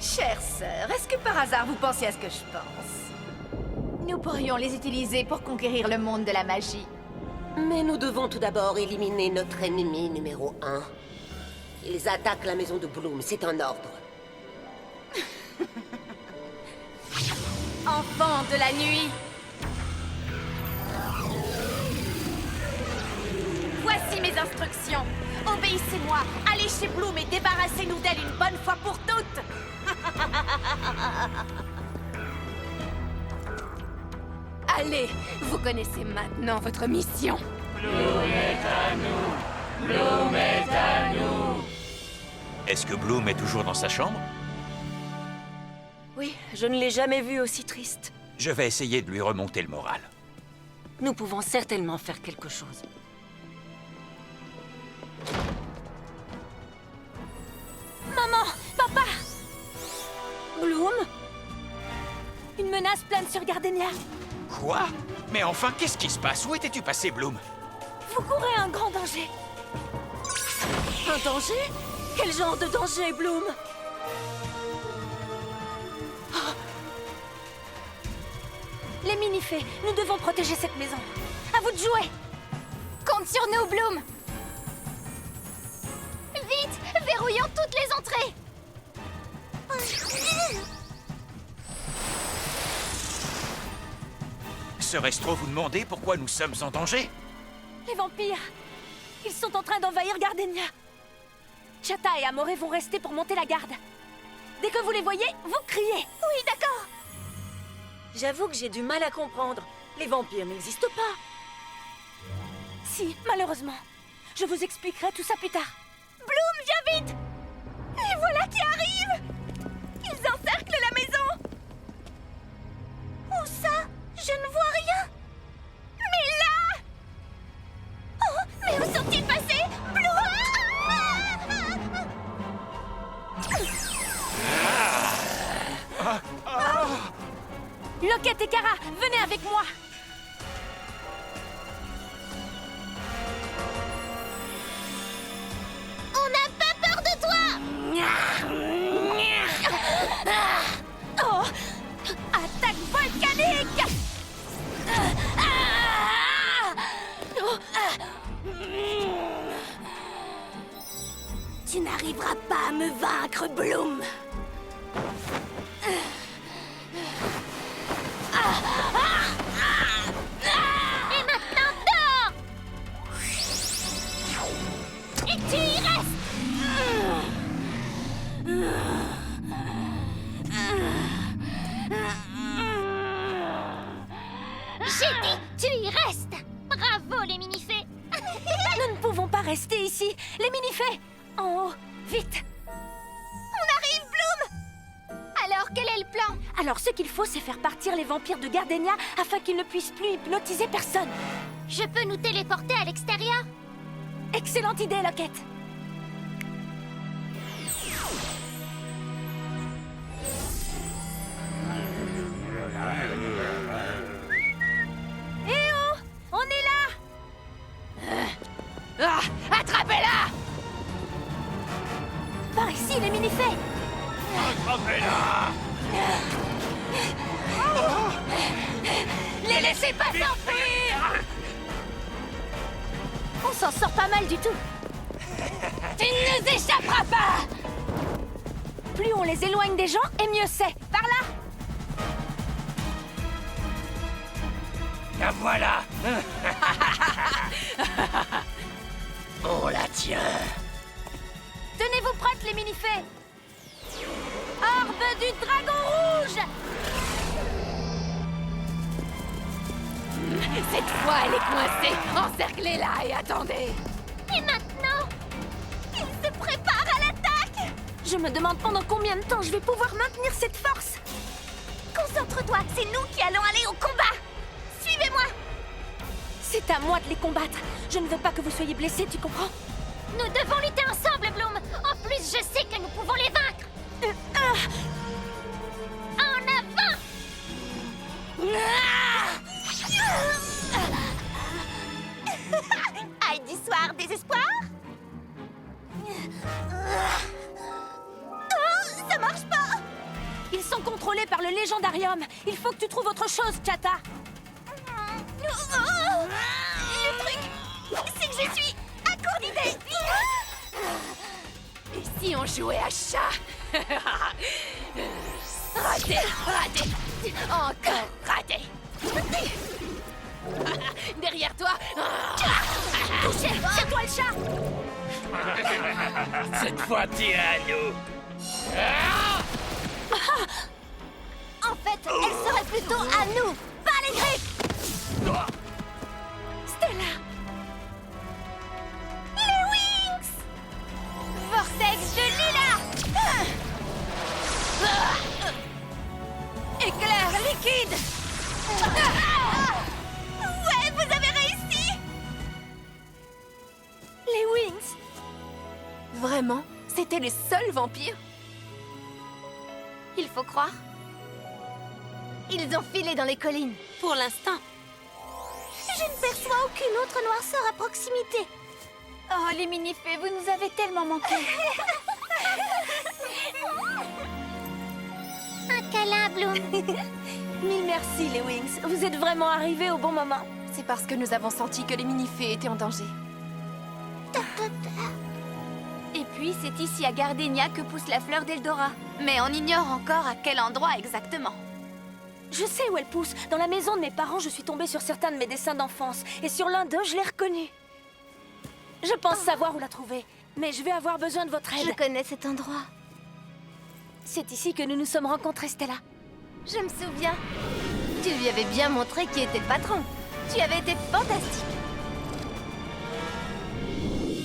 Chère sœur, est-ce que par hasard vous pensez à ce que je pense? Nous pourrions les utiliser pour conquérir le monde de la magie. Mais nous devons tout d'abord éliminer notre ennemi numéro 1. Ils attaquent la maison de Bloom, c'est un ordre. Enfants de la nuit! Voici mes instructions. Obéissez-moi, allez chez Bloom et débarrassez-nous d'elle une bonne fois pour toutes. Allez, vous connaissez maintenant votre mission. Bloom est à nous. Bloom est à nous. Est-ce que Bloom est toujours dans sa chambre? Oui, je ne l'ai jamais vu aussi triste. Je vais essayer de lui remonter le moral. Nous pouvons certainement faire quelque chose. Maman! Papa! Bloom? Une menace plane sur Gardenia. Quoi? Mais enfin, qu'est-ce qui se passe? Où étais-tu passé, Bloom? Vous courez un grand danger. Un danger? Quel genre de danger, Bloom? Les mini-fées, nous devons protéger cette maison. À vous de jouer! Compte sur nous, Bloom! Vite! Verrouillons toutes les entrées! Serait-ce trop vous demander pourquoi nous sommes en danger? Les vampires! Ils sont en train d'envahir Gardenia. Chata et Amore vont rester pour monter la garde. Dès que vous les voyez, vous criez. Oui, d'accord. J'avoue que j'ai du mal à comprendre. Les vampires n'existent pas. Si, malheureusement. Je vous expliquerai tout ça plus tard. Bloom, viens vite! Les voilà qui arrivent! Ils encerclent la maison! Où ça? Je ne vois rien. Mais là! Oh, mais où sont-ils passés? Bloom! Locket et Kara, venez avec moi. On n'a pas peur de toi! Oh! Attaque volcanique! Tu n'arriveras pas à me vaincre, Bloom. Et maintenant, dors! Et tu y restes! J'ai dit, tu y restes! Bravo, les mini-fées! Nous ne pouvons pas rester ici. Les mini-fées! En haut, vite! On arrive, Bloom! Alors, quel est le plan? Alors, ce qu'il faut, c'est faire partir les vampires de Gardenia afin qu'ils ne puissent plus hypnotiser personne. Je peux nous téléporter à l'extérieur? Excellente idée, Locket. Eh oh! On est là! Attrapez-la! Par ici, les mini-fées! Attrapez-la! Les laissez pas s'enfuir! On s'en sort pas mal du tout. Tu ne nous échapperas pas! Plus on les éloigne des gens, et mieux c'est. Par là! La voilà! On la tient. Tenez-vous prêtes, les mini-fées! Orbe du dragon rouge! Cette fois, elle est coincée! Encerclez-la et attendez! Et maintenant? Ils se préparent à l'attaque! Je me demande pendant combien de temps je vais pouvoir maintenir cette force! Concentre-toi, c'est nous qui allons aller au combat! Suivez-moi! C'est à moi de les combattre. Je ne veux pas que vous soyez blessés, tu comprends? Nous devons lutter ensemble, Ça marche pas! Ils sont contrôlés par le légendarium. Il faut que tu trouves autre chose, Chata. Le truc, c'est que je suis à court d'idées. Et si on jouait à chat? Raté, raté, encore raté. Derrière toi. Touché, c'est toi le chat. Cette fois, t'es à nous. En fait, elle serait plutôt à nous, pas les Grecs. Stella. Les Wings. Vortex de Lila. Éclair liquide. Ouais, vous avez réussi. Les Wings. Vraiment? C'était les seuls vampires? Il faut croire. Ils ont filé dans les collines. Pour l'instant. Je ne perçois aucune autre noirceur à proximité. Oh, les mini-fées, vous nous avez tellement manqué. Un câlin, Bloom. Mille merci, les Wings. Vous êtes vraiment arrivés au bon moment. C'est parce que nous avons senti que les mini-fées étaient en danger. Et puis, c'est ici à Gardenia que pousse la fleur d'Eldora. Mais on ignore encore à quel endroit exactement. Je sais où elle pousse. Dans la maison de mes parents, je suis tombée sur certains de mes dessins d'enfance. Et sur l'un d'eux, je l'ai reconnu. Je pense savoir où la trouver. Mais je vais avoir besoin de votre aide. Je connais cet endroit. C'est ici que nous nous sommes rencontrés, Stella. Je me souviens. Tu lui avais bien montré qui était le patron. Tu avais été fantastique.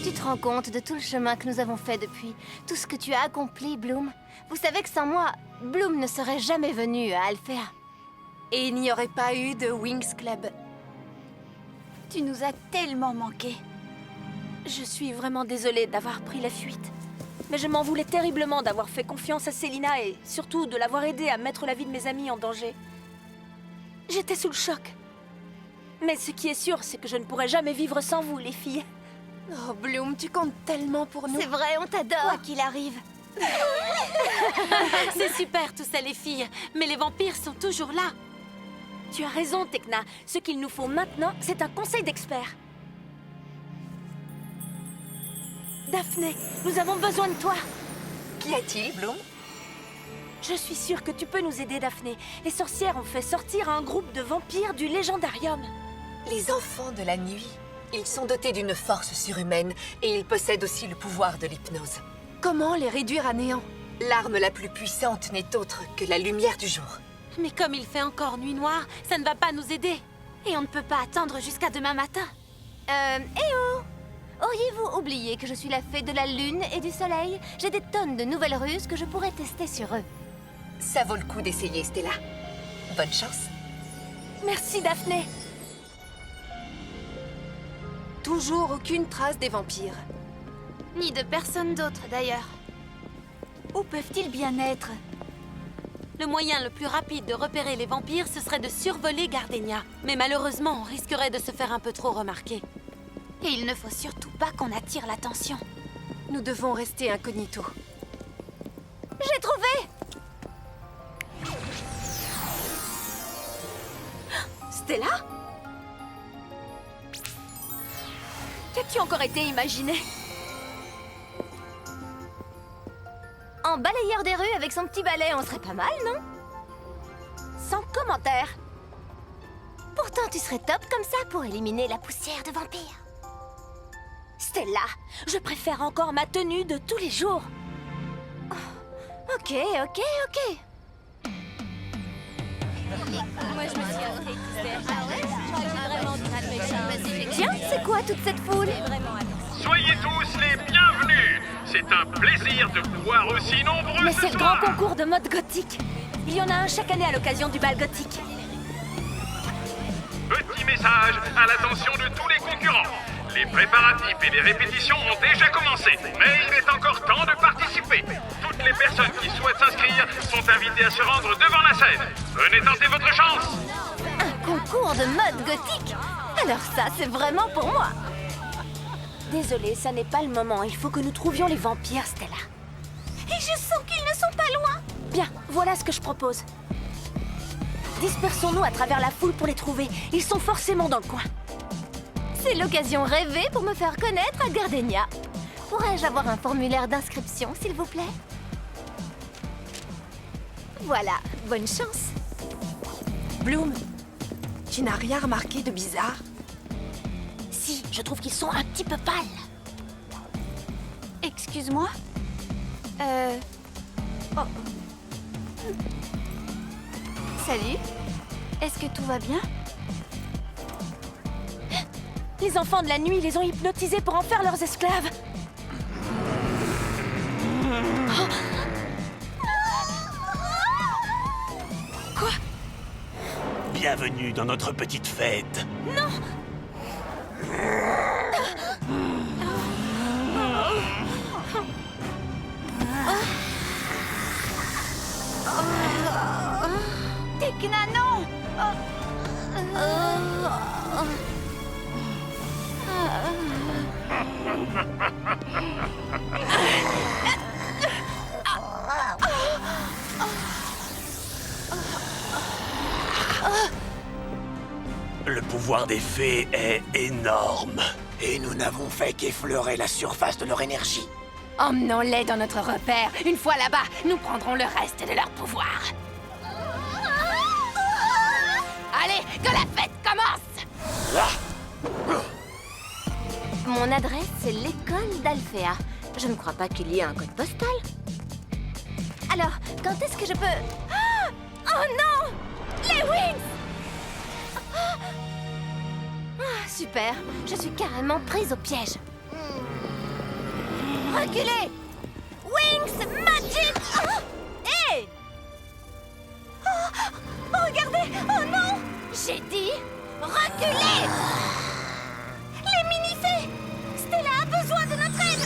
Tu te rends compte de tout le chemin que nous avons fait depuis, tout ce que tu as accompli, Bloom. Vous savez que sans moi, Bloom ne serait jamais venu à Alphéa. Et il n'y aurait pas eu de Wings Club. Tu nous as tellement manqué. Je suis vraiment désolée d'avoir pris la fuite. Mais je m'en voulais terriblement d'avoir fait confiance à Célina et surtout de l'avoir aidée à mettre la vie de mes amis en danger. J'étais sous le choc. Mais ce qui est sûr, c'est que je ne pourrai jamais vivre sans vous, les filles. Oh, Bloom, tu comptes tellement pour nous. C'est vrai, on t'adore. Quoi qu'il arrive. C'est super tout ça, les filles. Mais les vampires sont toujours là. Tu as raison, Tekna. Ce qu'il nous faut maintenant, c'est un conseil d'experts. Daphné, nous avons besoin de toi. Qu'y a-t-il, Bloom? Je suis sûre que tu peux nous aider, Daphné. Les sorcières ont fait sortir un groupe de vampires du légendarium. Les enfants de la nuit. Ils sont dotés d'une force surhumaine et ils possèdent aussi le pouvoir de l'hypnose. Comment les réduire à néant? L'arme la plus puissante n'est autre que la lumière du jour. Mais comme il fait encore nuit noire, ça ne va pas nous aider. Et on ne peut pas attendre jusqu'à demain matin. Oh! Auriez-vous oublié que je suis la fée de la lune et du soleil? J'ai des tonnes de nouvelles ruses que je pourrais tester sur eux. Ça vaut le coup d'essayer, Stella. Bonne chance. Merci, Daphné. Toujours aucune trace des vampires. Ni de personne d'autre, d'ailleurs. Où peuvent-ils bien être? Le moyen le plus rapide de repérer les vampires, ce serait de survoler Gardenia. Mais malheureusement, on risquerait de se faire un peu trop remarquer. Et il ne faut surtout pas qu'on attire l'attention. Nous devons rester incognito. J'ai trouvé! Stella? Qu'as-tu encore été imaginé? En balayeur des rues avec son petit balai, on serait pas mal, non? Sans commentaire. Pourtant, tu serais top comme ça pour éliminer la poussière de vampires. Stella, je préfère encore ma tenue de tous les jours. Ok. Moi, je me suis Tiens, c'est quoi toute cette foule? Soyez tous les bienvenus. C'est un plaisir de vous voir aussi nombreux Mais ce c'est le soir. grand concours de mode gothique. Il y en a un chaque année à l'occasion du bal gothique. Petit message à l'attention de tous les concurrents. Les préparatifs et les répétitions ont déjà commencé, mais il est encore temps de participer. Toutes les personnes qui souhaitent s'inscrire sont invitées à se rendre devant la scène. Venez tenter votre chance. Un concours de mode gothique? Alors ça, c'est vraiment pour moi. Désolée, ça n'est pas le moment. Il faut que nous trouvions les vampires, Stella. Et je sens qu'ils ne sont pas loin. Bien, voilà ce que je propose. Dispersons-nous à travers la foule pour les trouver. Ils sont forcément dans le coin. C'est l'occasion rêvée pour me faire connaître à Gardenia. Pourrais-je avoir un formulaire d'inscription, s'il vous plaît? Voilà, bonne chance. Bloom, tu n'as rien remarqué de bizarre? Si, je trouve qu'ils sont un petit peu pâles. Excuse-moi? Oh. Salut. Est-ce que tout va bien? Les enfants de la nuit les ont hypnotisés pour en faire leurs esclaves. Oh. Quoi? Bienvenue dans notre petite fête. Non! Tekna, non! Le pouvoir des fées est énorme. Et nous n'avons fait qu'effleurer la surface de leur énergie. Emmenons-les dans notre repère. Une fois là-bas, nous prendrons le reste de leur pouvoir. Allez, que la fête commence! Mon adresse, c'est l'école d'Alphéa. Je ne crois pas qu'il y ait un code postal. Alors, quand est-ce que je peux... Ah! Oh non! Les Wings! Ah, super, je suis carrément prise au piège. Reculez! Wings Magic! Oh! Hey! Oh, regardez! Oh non! J'ai dit reculez! Les mini-fées! Stella a besoin de notre aide!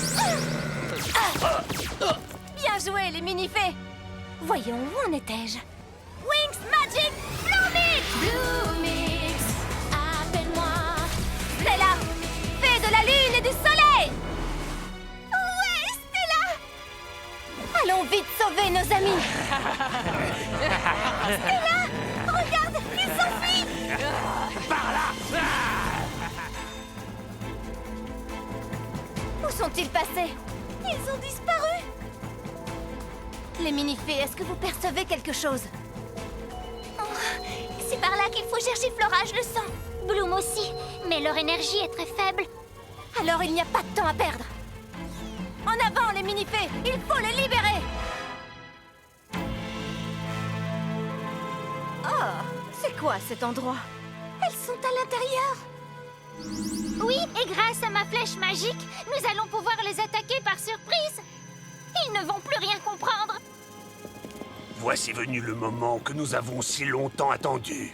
Bien joué, les mini-fées! Voyons, où en étais-je? Wings Magic Bloomix! Bloomix, appelle-moi. Stella! Fée de la lune et du soleil! Ouais, Stella! Allons vite sauver nos amis! Stella! Regarde, ils s'enfuient! Par là! Où sont-ils passés? Ils ont disparu! Les mini-fées, est-ce que vous percevez quelque chose? Oh, c'est par là qu'il faut chercher Flora, je le sens. Bloom aussi, mais leur énergie est très faible. Alors il n'y a pas de temps à perdre! En avant, les mini-fées! Il faut les libérer! Oh, c'est quoi cet endroit? Elles sont à l'intérieur. Oui, et grâce à ma flèche magique, nous allons pouvoir les attaquer par surprise. Ils ne vont plus rien comprendre. Voici venu le moment que nous avons si longtemps attendu.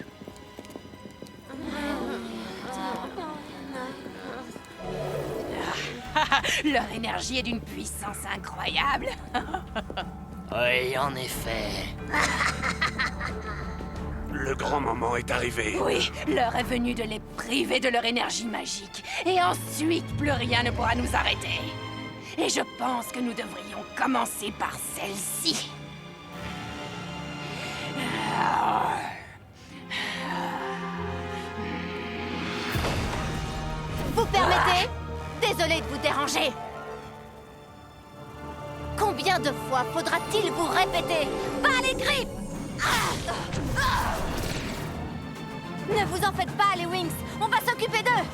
Leur énergie est d'une puissance incroyable. Oui, en effet. Le grand moment est arrivé. Oui, l'heure est venue de les priver de leur énergie magique. Et ensuite, plus rien ne pourra nous arrêter. Et je pense que nous devrions commencer par celle-ci. Vous permettez? Désolée de vous déranger. Combien de fois faudra-t-il vous répéter? Bas les grippes! Ne vous en faites pas, les Wings. On va s'occuper d'eux.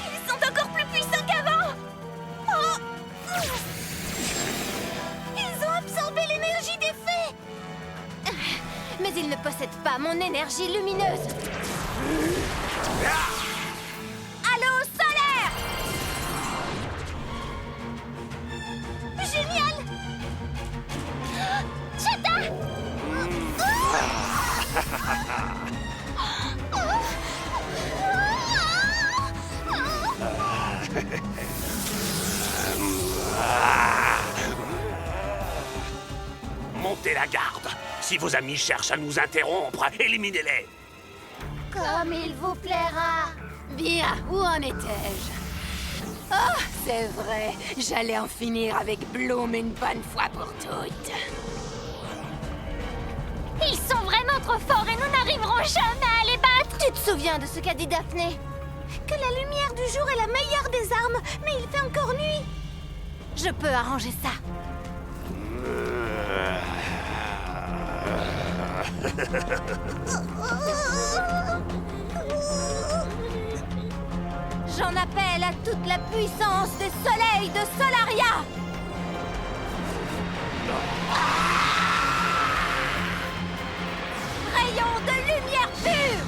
Ils sont encore plus puissants qu'avant. Ils ont absorbé l'énergie des fées. Mais ils ne possèdent pas mon énergie lumineuse. Allô, solaire! Génial! Chata! montez la garde. Si vos amis cherchent à nous interrompre, éliminez-les. Comme il vous plaira. Bien, où en étais-je? Oh, c'est vrai, j'allais en finir avec Bloom une bonne fois pour toutes. Ils sont vraiment trop forts et nous n'arriverons jamais à les battre. Tu te souviens de ce qu'a dit Daphné? Que la lumière du jour est la meilleure des armes, mais il fait encore nuit. Je peux arranger ça. J'en appelle à toute la puissance des soleils de Solaria. Rayon de lumière pure.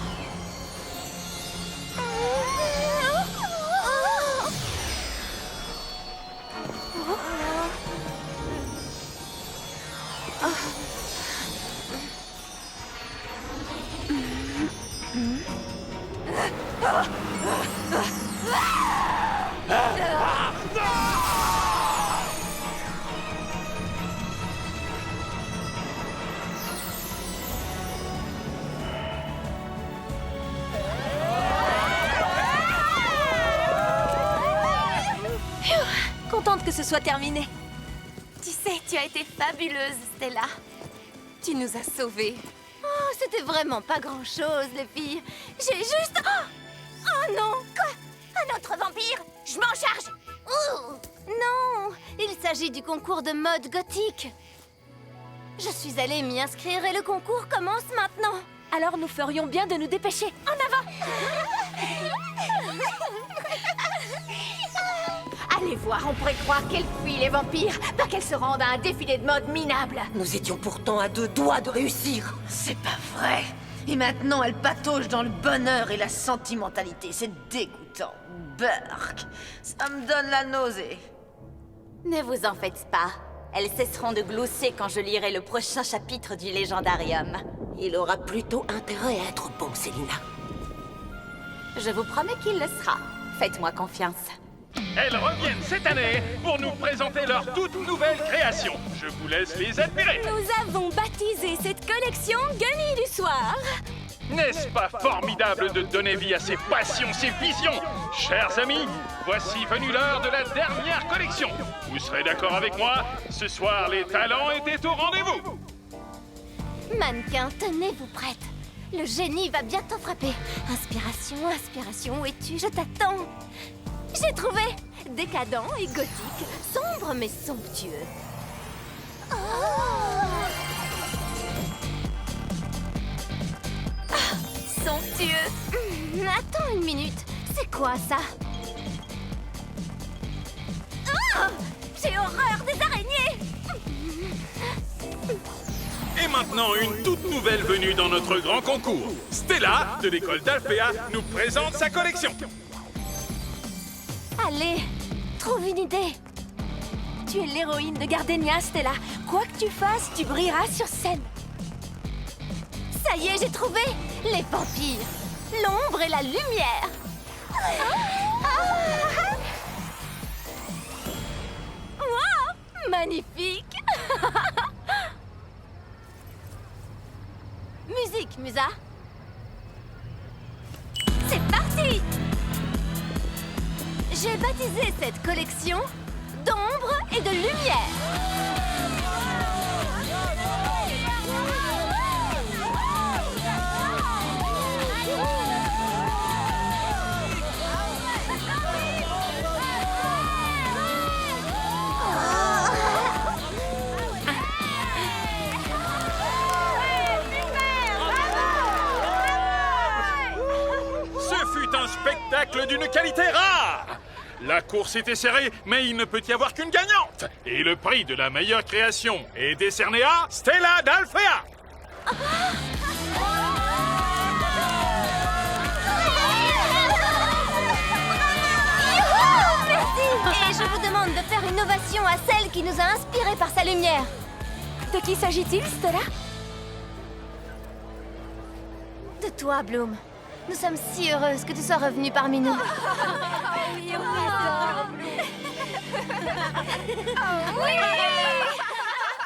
Contente que ce soit terminé. Tu sais, tu as été fabuleuse, Stella. Tu nous as sauvés. Oh, c'était vraiment pas grand-chose, les filles. J'ai juste... Oh non! Quoi? Un autre vampire? Je m'en charge! Ouh. Non! Il s'agit du concours de mode gothique. Je suis allée m'y inscrire et le concours commence maintenant. Alors nous ferions bien de nous dépêcher. En avant! Allez voir, on pourrait croire qu'elle fuit les vampires, pas qu'elle se rende à un défilé de mode minable. Nous étions pourtant à 2 doigts de réussir. C'est pas vrai. Et maintenant, elle patauge dans le bonheur et la sentimentalité. C'est dégoûtant. Burk, ça me donne la nausée. Ne vous en faites pas. Elles cesseront de glousser quand je lirai le prochain chapitre du Légendarium. Il aura plutôt intérêt à être bon, Selina. Je vous promets qu'il le sera. Faites-moi confiance. Elles reviennent cette année pour nous présenter leur toute nouvelle création. Je vous laisse les admirer. Nous avons baptisé cette collection Gunny du soir. N'est-ce pas formidable de donner vie à ces passions, ces visions? Chers amis, voici venue l'heure de la dernière collection. Vous serez d'accord avec moi? Ce soir, les talents étaient au rendez-vous. Mannequin, tenez-vous prête. Le génie va bientôt frapper. Inspiration, inspiration, où es-tu? Je t'attends. J'ai trouvé! Décadent et gothique, sombre mais somptueux. Oh. Ah, somptueux! Attends une minute, c'est quoi ça? Oh, j'ai horreur des araignées! Et maintenant, une toute nouvelle venue dans notre grand concours. Stella, de l'école d'Alphéa, nous présente sa collection. Allez, trouve une idée. Tu es l'héroïne de Gardenia, Stella. Quoi que tu fasses, tu brilleras sur scène. Ça y est, j'ai trouvé! Les vampires, l'ombre et la lumière. Wow, magnifique. Musique, Musa. C'est parti! J'ai baptisé cette collection d'ombre et de lumière. Ce fut un spectacle d'une qualité rare. La course était serrée, mais il ne peut y avoir qu'une gagnante. Et le prix de la meilleure création est décerné à Stella d'Alphéa. Merci! Et je vous demande de faire une ovation à celle qui nous a inspirés par sa lumière. De qui s'agit-il, Stella? De toi, Bloom. Nous sommes si heureuses que tu sois revenue parmi nous. Oui.